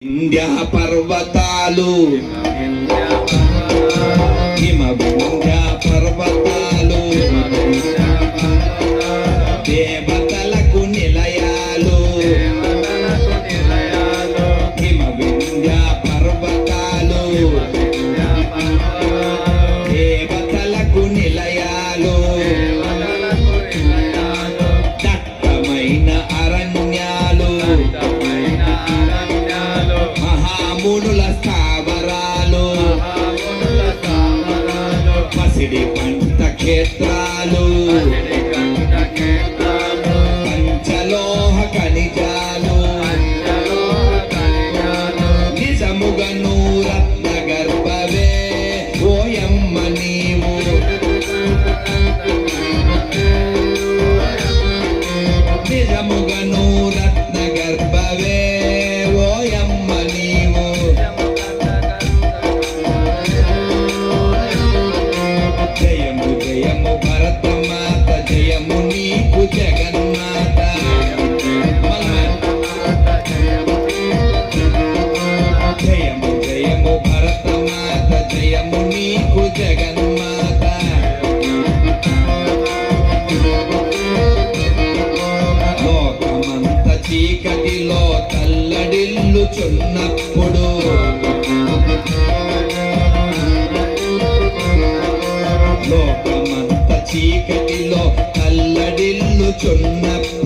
వింధ్య పర్వతాలు హిమ వింధ్య పర్వతాలు దేవతలకు నిలయాలు హిమ వింధ్య పర్వతాలు దేవతలకు నిలయాలు దట్టమైన అరణ్యాలు మహామునుల స్థావరాలు పసిడి పంట క్షేత్రాలు పంచలోహ ఖనిజాలు నిజముగను రత్న గర్భవే ఓయమ్మ నీవు నిజముగను రత్న గర్భవే ఓయమ్మ నీవు జయము జయము భరతమాత జయము నీకు జగన్మాత జయము జయము భరతమాత జయము నీకు జగన్మాత లోకమంత చీకటిలో తల్లడిల్లుచున్నప్పుడు లోకమంత చీకటిలో తల్లడిల్లుచున్నప్పుడు